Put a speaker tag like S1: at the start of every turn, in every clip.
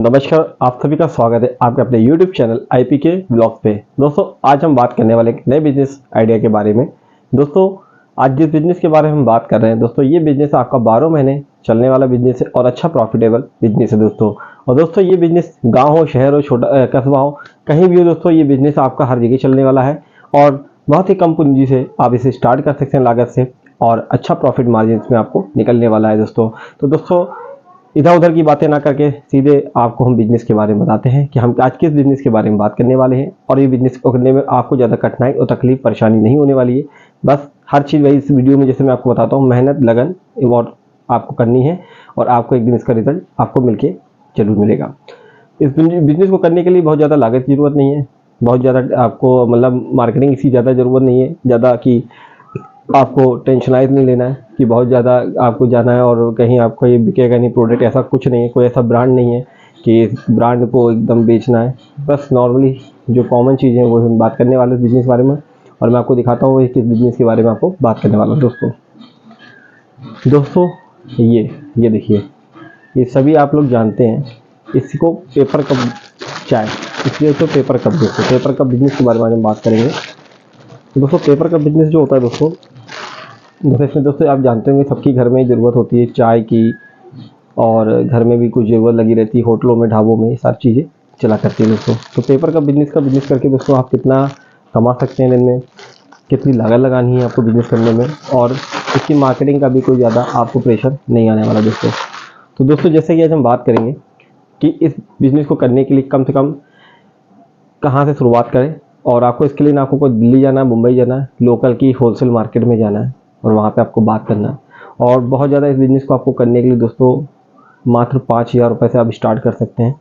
S1: नमस्कार, आप सभी का स्वागत है आपके अपने YouTube चैनल आईपी के ब्लॉग पे। दोस्तों, आज हम बात करने वाले एक नए बिजनेस आइडिया के बारे में। दोस्तों, आज जिस बिजनेस के बारे में हम बात कर रहे हैं दोस्तों, ये बिजनेस आपका 12 महीने चलने वाला बिजनेस है और अच्छा प्रॉफिटेबल बिजनेस है दोस्तों। और दोस्तों, ये बिजनेस गाँव हो, शहर हो, छोटा कस्बा हो, कहीं भी हो दोस्तों, ये बिजनेस आपका हर जगह चलने वाला है और बहुत ही कम पूंजी से आप इसे स्टार्ट कर सकते हैं लागत से, और अच्छा प्रॉफिट मार्जिन में आपको निकलने वाला है दोस्तों। तो दोस्तों, इधर उधर की बातें ना करके सीधे आपको हम बिजनेस के बारे में बताते हैं कि हम आज किस बिजनेस के बारे में बात करने वाले हैं। और ये बिजनेस को करने में आपको ज़्यादा कठिनाई और तकलीफ परेशानी नहीं होने वाली है। बस हर चीज़ वही इस वीडियो में जैसे मैं आपको बताता हूँ, मेहनत लगन और आपको करनी है और आपको एक दिन इसका रिजल्ट आपको मिलके जरूर मिलेगा। इस बिजनेस को करने के लिए बहुत ज़्यादा लागत की जरूरत नहीं है, बहुत ज़्यादा आपको मतलब मार्केटिंग की ज़्यादा ज़रूरत नहीं है, ज़्यादा कि आपको टेंशनाइज नहीं लेना है कि बहुत ज़्यादा आपको जाना है और कहीं आपको ये बिकेगा नहीं प्रोडक्ट, ऐसा कुछ नहीं है। कोई ऐसा ब्रांड नहीं है कि इस ब्रांड को एकदम बेचना है। बस नॉर्मली जो कॉमन चीज़ें हैं वो हम बात करने वाले बिजनेस के बारे में, और मैं आपको दिखाता हूँ किस बिजनेस के बारे में आपको बात करने वाला हूँ। दोस्तों ये देखिए, ये सभी आप लोग जानते हैं, इसको पेपर कप चाय, इसलिए तो पेपर कप। दोस्तों, पेपर कप बिजनेस के बारे में आज हम बात करेंगे। तो दोस्तों, पेपर कप बिजनेस जो होता है दोस्तों, जैसे इसमें दोस्तों आप जानते होंगे सबकी घर में ज़रूरत होती है चाय की, और घर में भी कुछ ज़रूरत लगी रहती है, होटलों में, ढाबों में, ये सारी चीज़ें चला करती है दोस्तों। तो पेपर का बिजनेस करके दोस्तों आप कितना कमा सकते हैं दिन में, कितनी लागत लगानी है आपको बिजनेस करने में, और इसकी मार्केटिंग का भी कोई ज़्यादा आपको प्रेशर नहीं आने वाला दोस्तों। तो दोस्तों, जैसे कि आज हम बात करेंगे कि इस बिज़नेस को करने के लिए कम से कम कहाँ से शुरुआत करें, और आपको इसके लिए ना आपको कोई दिल्ली जाना है, मुंबई जाना है, लोकल की होलसेल मार्केट में जाना है और वहाँ पे आपको बात करना है। और बहुत ज़्यादा इस बिज़नेस को आपको करने के लिए दोस्तों मात्र 5,000 रुपये से आप स्टार्ट कर सकते हैं।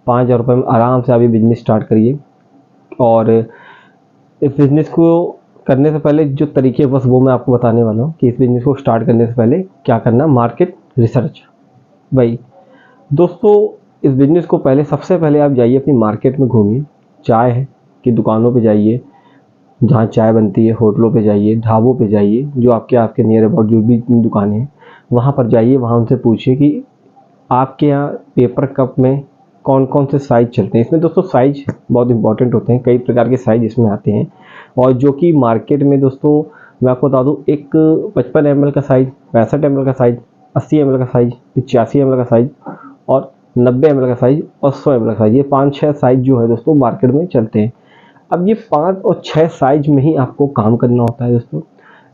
S1: 5,000 रुपये में आराम से आप ये बिज़नेस स्टार्ट करिए। और इस बिज़नेस को करने से पहले जो तरीके बस वो मैं आपको बताने वाला हूँ कि इस बिज़नेस को स्टार्ट करने से पहले क्या करना। मार्केट रिसर्च भाई दोस्तों, इस बिज़नेस को पहले सबसे पहले आप जाइए अपनी मार्केट में, घूमिए, चाय की दुकानों पे जाइए, जहाँ चाय बनती है, होटलों पे जाइए, ढाबों पे जाइए, जो आपके नियर अबाउट जो भी दुकानें हैं वहाँ पर जाइए। वहाँ उनसे पूछिए कि आपके यहाँ पेपर कप में कौन कौन से साइज़ चलते हैं। इसमें दोस्तों साइज़ बहुत इंपॉर्टेंट होते हैं, कई प्रकार के साइज़ इसमें आते हैं, और जो कि मार्केट में दोस्तों मैं आपको बता दूँ, एक 55 ml का साइज़, 65 ml का साइज़, 80 ml का साइज़, 85 ml का साइज़, और 90 ml का साइज़, और 100 ml का साइज़, ये 5-6 साइज़ जो है दोस्तों मार्केट में चलते हैं। अब ये 5 और 6 साइज में ही आपको काम करना होता है दोस्तों।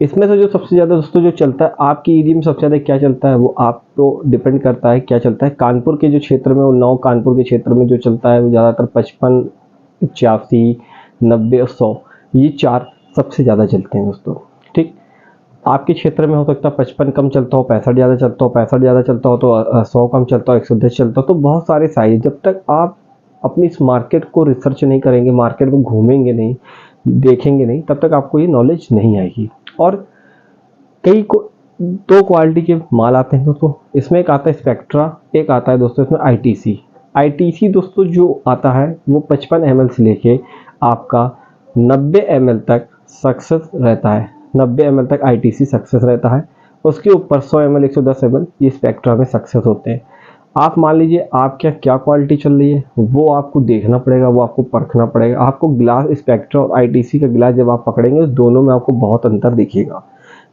S1: इसमें से जो सबसे ज़्यादा दोस्तों जो चलता है आपकी एरिया में, सबसे ज़्यादा क्या चलता है वो आपको डिपेंड करता है क्या चलता है। कानपुर के जो क्षेत्र में, उन्नाव कानपुर के क्षेत्र में जो चलता है वो ज़्यादातर 55, 85, 90 और 100, ये 4 सबसे ज़्यादा चलते हैं दोस्तों। ठीक, आपके क्षेत्र में हो सकता है 55 कम चलता हो, 65 ज़्यादा चलता हो, 65 ज़्यादा चलता हो, तो 100 कम चलता हो, 110 चलता हो। तो बहुत सारे साइज, जब तक आप अपनी इस मार्केट को रिसर्च नहीं करेंगे, मार्केट में घूमेंगे नहीं, देखेंगे नहीं, तब तक आपको ये नॉलेज नहीं आएगी। और कई को 2 क्वालिटी के माल आते हैं दोस्तों। इसमें एक आता है स्पेक्ट्रा, एक आता है दोस्तों इसमें आईटीसी। आईटीसी दोस्तों जो आता है वो 55 ml से लेके आपका 90 ml तक सक्सेस रहता है। 90 ml तक आईटीसी सक्सेस रहता है। उसके ऊपर 100 ml, 110 ml ये स्पेक्ट्रा में सक्सेस होते हैं। आप मान लीजिए आपके क्या क्वालिटी चल रही है, वो आपको देखना पड़ेगा, वो आपको परखना पड़ेगा। आपको ग्लास स्पेक्ट्रा और आईटीसी का ग्लास जब आप पकड़ेंगे, दोनों में आपको बहुत अंतर दिखेगा,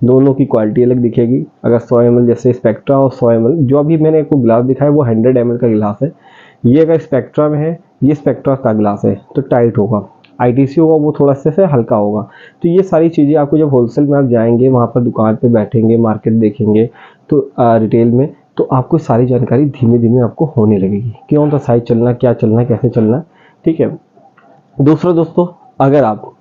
S1: दोनों की क्वालिटी अलग दिखेगी। अगर 100 ml जैसे स्पेक्ट्रा और 100 ml, जो अभी मैंने आपको ग्लास दिखाया वो 100 ml का गिलास है। ये अगर स्पेक्ट्रा में है, ये स्पेक्ट्रा का ग्लास है तो टाइट होगा, आईटीसी होगा वो थोड़ा से हल्का होगा। तो ये सारी चीज़ें आपको जब होलसेल में आप जाएंगे, वहाँ पर दुकान पे बैठेंगे, मार्केट देखेंगे, तो रिटेल में, तो आपको सारी जानकारी धीमे धीमे आपको होने लगेगी, कौन सा साइज चलना, क्या चलना, कैसे चलना। ठीक है। दूसरा दोस्तों, अगर आप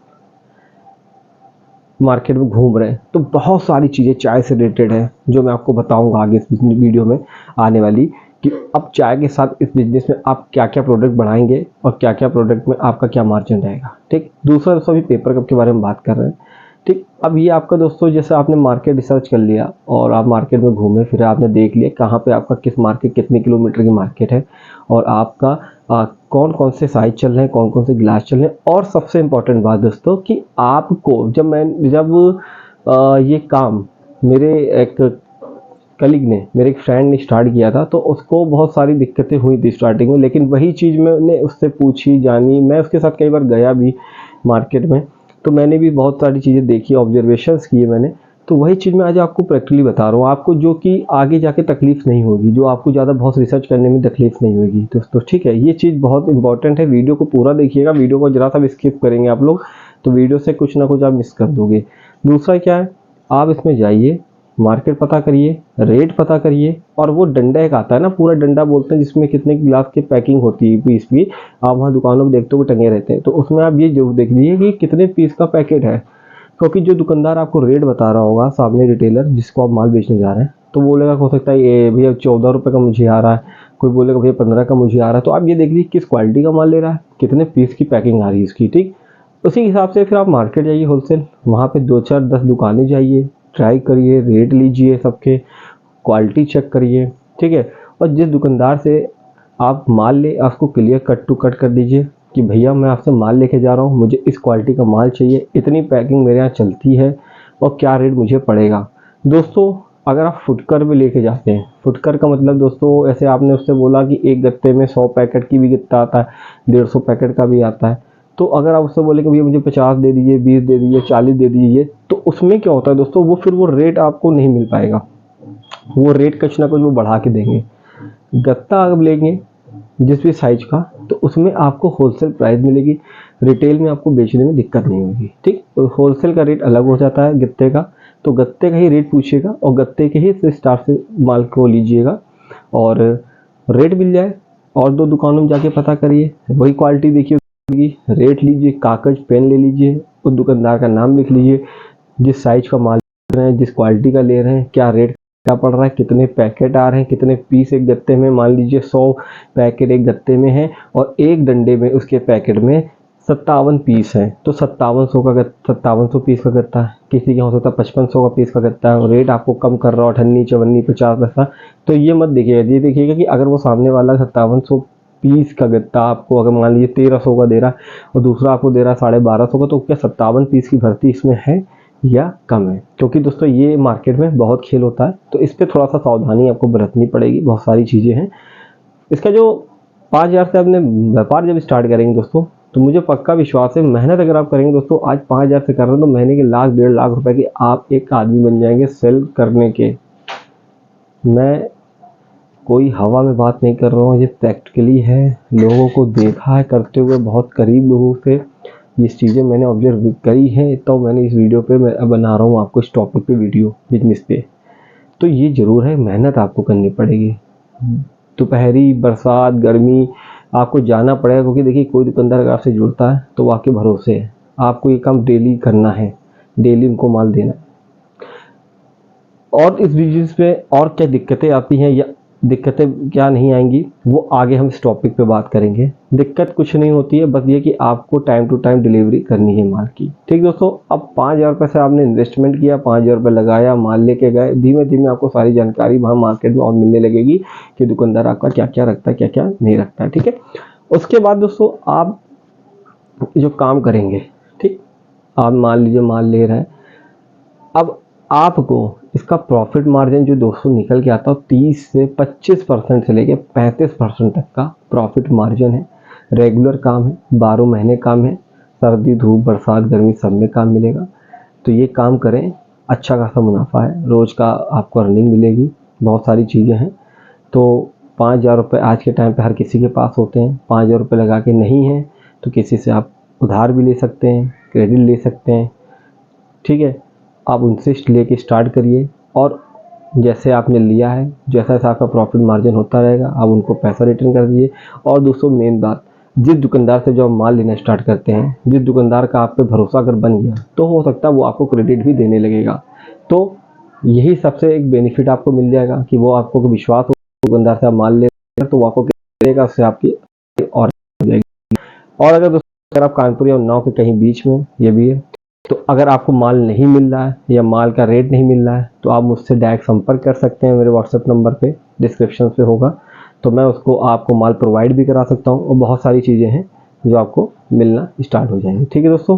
S1: मार्केट में घूम रहे हैं तो बहुत सारी चीज़ें चाय से रिलेटेड है जो मैं आपको बताऊंगा आगे इस वीडियो में आने वाली, कि अब चाय के साथ इस बिजनेस में आप क्या क्या प्रोडक्ट बढ़ाएंगे और क्या क्या प्रोडक्ट में आपका क्या मार्जिन रहेगा। ठीक। दूसरा दोस्तों, अभी पेपर कप के बारे में बात कर रहे हैं। ठीक, अब ये आपका दोस्तों, जैसे आपने मार्केट रिसर्च कर लिया और आप मार्केट में घूमे फिर, आपने देख लिया कहाँ पे आपका किस मार्केट, कितने किलोमीटर की मार्केट है, और आपका कौन कौन से साइज चल रहे हैं, कौन कौन से ग्लास चल रहे हैं। और सबसे इम्पोर्टेंट बात दोस्तों, कि आपको जब ये काम मेरे एक कलीग ने, मेरे एक फ्रेंड ने स्टार्ट किया था, तो उसको बहुत सारी दिक्कतें हुई थी स्टार्टिंग में, लेकिन वही चीज़ मैंने उससे पूछी जानी, मैं उसके साथ कई बार गया भी मार्केट में, तो मैंने भी बहुत सारी चीज़ें देखी, ऑब्जर्वेशंस किए मैंने। तो वही चीज़ मैं आज आपको प्रैक्टिकली बता रहा हूँ आपको, जो कि आगे जाके तकलीफ नहीं होगी, जो आपको ज़्यादा बहुत रिसर्च करने में तकलीफ नहीं होगी दोस्तों, ठीक है। ये चीज़ बहुत इंपॉर्टेंट है, वीडियो को पूरा देखिएगा, वीडियो को जरा सा भी स्किप करेंगे आप लोग तो वीडियो से कुछ ना कुछ आप मिस कर दोगे। दूसरा क्या है, आप इसमें जाइए, मार्केट पता करिए, रेट पता करिए, और वो डंडा एक आता है ना, पूरा डंडा बोलते हैं, जिसमें कितने गिलास की पैकिंग होती है पीस की, आप वहाँ दुकानों में देखते हो टंगे रहते हैं, तो उसमें आप ये जरूर देख लीजिए कि कितने पीस का पैकेट है। क्योंकि जो दुकानदार आपको रेट बता रहा होगा सामने, रिटेलर जिसको आप माल बेचने जा रहे हैं, तो बोलेगा हो सकता है ये भैया 14 रुपये का मुझे आ रहा है, कोई बोलेगा भैया 15 का मुझे आ रहा है। तो आप ये देख लीजिए किस क्वालिटी का माल ले रहा है, कितने पीस की पैकिंग आ रही है इसकी, ठीक। उसी हिसाब से फिर आप मार्केट जाइए होलसेल, वहाँ पे 2 4 10 दुकानें जाइए, ट्राई करिए, रेट लीजिए सबके, क्वालिटी चेक करिए, ठीक है। और जिस दुकानदार से आप माल ले, आपको क्लियर कट टू कट कर दीजिए कि भैया मैं आपसे माल लेके जा रहा हूँ, मुझे इस क्वालिटी का माल चाहिए, इतनी पैकिंग मेरे यहाँ चलती है और क्या रेट मुझे पड़ेगा। दोस्तों अगर आप फुटकर भी लेके जाते हैं, फुटकर का मतलब दोस्तों, ऐसे आपने उससे बोला कि एक गत्ते में 100 पैकेट की भी गत्ता आता है, 150 पैकेट का भी आता है, तो अगर आप उससे बोले कि भैया मुझे 50 दे दीजिए, 20 दे दीजिए, 40 दे दीजिए, तो उसमें क्या होता है दोस्तों, वो फिर वो रेट आपको नहीं मिल पाएगा, वो रेट कुछ ना कुछ वो बढ़ा के देंगे। गत्ता आप लेंगे जिस भी साइज का, तो उसमें आपको होलसेल प्राइस मिलेगी, रिटेल में आपको बेचने में दिक्कत नहीं होगी, ठीक। तो होलसेल का रेट अलग हो जाता है गत्ते का, तो गत्ते का ही रेट पूछिएगा और गत्ते के ही स्टाफ से माल को लीजिएगा और रेट मिल जाए। और 2 दुकानों में जाके पता करिए, वही क्वालिटी देखिए, रेट लीजिए, कागज पेन ले लीजिए, उस दुकानदार का नाम लिख लीजिए, जिस साइज का माल ले रहे हैं, जिस क्वालिटी का ले रहे हैं, क्या रेट क्या पड़ रहा है, कितने पैकेट आ रहे हैं, कितने पीस एक गत्ते में, मान लीजिए 100 पैकेट एक गत्ते में है और एक डंडे में उसके पैकेट में 57 पीस हैं, तो 5700 पीस का गत्ता है, किसी के हो सकता है 5500 का पीस का गत्ता है, और रेट आपको कम कर रहा हो 58 54 50 पैसा, तो ये मत देखिएगा। ये देखिएगा कि अगर वो सामने वाला 5700 पीस का गत्ता आपको अगर मान लीजिए 1300 का दे रहा है और दूसरा आपको दे रहा है 1250 का, तो क्या 57 पीस की भर्ती इसमें है या कम है। क्योंकि दोस्तों ये मार्केट में बहुत खेल होता है, तो इस पर थोड़ा सा सावधानी आपको बरतनी पड़ेगी, बहुत सारी चीज़ें हैं। इसका जो 5000 से आपने व्यापार जब स्टार्ट करेंगे दोस्तों, तो मुझे पक्का विश्वास है, मेहनत अगर आप करेंगे दोस्तों, आज 5000 से कर रहे हैं तो महीने के 1 1.5 लाख रुपए के आप एक आदमी बन जाएंगे सेल करने के। मैं कोई हवा में बात नहीं कर रहा हूँ, ये प्रैक्टिकली है, लोगों को देखा है करते हुए, बहुत करीब लोगों से ये चीज़ें मैंने ऑब्जर्व करी है, तो मैंने इस वीडियो पे मैं बना रहा हूँ आपको इस टॉपिक पे वीडियो, बिजनेस पे। तो ये ज़रूर है, मेहनत आपको करनी पड़ेगी, दोपहरी बरसात गर्मी आपको जाना पड़ेगा, क्योंकि देखिए कोई दुकानदार अगर आपसे जुड़ता है तो वो आपके भरोसे है, आपको ये काम डेली करना है, डेली उनको माल देना है। और इस बिजनेस पे और क्या दिक्कतें आती हैं या दिक्कतें क्या नहीं आएंगी, वो आगे हम इस टॉपिक पे बात करेंगे। दिक्कत कुछ नहीं होती है, बस ये कि आपको टाइम टू टाइम डिलीवरी करनी है माल की, ठीक दोस्तों। अब 5000 रुपये से आपने इन्वेस्टमेंट किया, 5000 रुपये लगाया, माल लेके गए, धीमे धीमे आपको सारी जानकारी वहाँ मार्केट में और मिलने लगेगी कि दुकानदार आपका क्या क्या रखता है, क्या क्या नहीं रखता है, ठीक है। उसके बाद दोस्तों आप जो काम करेंगे, ठीक, आप मान लीजिए माल ले रहे हैं, अब आपको इसका प्रॉफिट मार्जिन जो दोस्तों निकल के आता है 30 से 25% से लेके 35% तक का प्रॉफिट मार्जिन है। रेगुलर काम है, 12 महीने काम है, सर्दी धूप बरसात गर्मी सब में काम मिलेगा। तो ये काम करें, अच्छा खासा मुनाफा है, रोज़ का आपको अर्निंग मिलेगी, बहुत सारी चीज़ें हैं। तो 5000 रुपये आज के टाइम पे हर किसी के पास होते हैं, 5000 रुपये लगा के नहीं है तो किसी से आप उधार भी ले सकते हैं, क्रेडिट ले सकते हैं, ठीक है। आप उनसे लेके स्टार्ट करिए और जैसे आपने लिया है, जैसा जैसा आपका प्रॉफिट मार्जिन होता रहेगा, आप उनको पैसा रिटर्न कर दीजिए। और दोस्तों मेन बात, जिस दुकानदार से जो आप माल लेना स्टार्ट करते हैं, जिस दुकानदार का आप पे भरोसा अगर बन गया, तो हो सकता है वो आपको क्रेडिट भी देने लगेगा। तो यही सबसे एक बेनिफिट आपको मिल जाएगा कि वो आपको विश्वास हो, दुकानदार से आप माल ले तो वो आपको देगा, उससे आपकी और हो जाएगी। और अगर दोस्तों आप कानपुर या उन्नाव के कहीं बीच में, ये भी है, तो अगर आपको माल नहीं मिल रहा है या माल का रेट नहीं मिल रहा है, तो आप मुझसे डायरेक्ट संपर्क कर सकते हैं, मेरे व्हाट्सएप नंबर पे डिस्क्रिप्शन पे होगा, तो मैं उसको आपको माल प्रोवाइड भी करा सकता हूँ। और बहुत सारी चीज़ें हैं जो आपको मिलना स्टार्ट हो जाएंगी, ठीक है दोस्तों।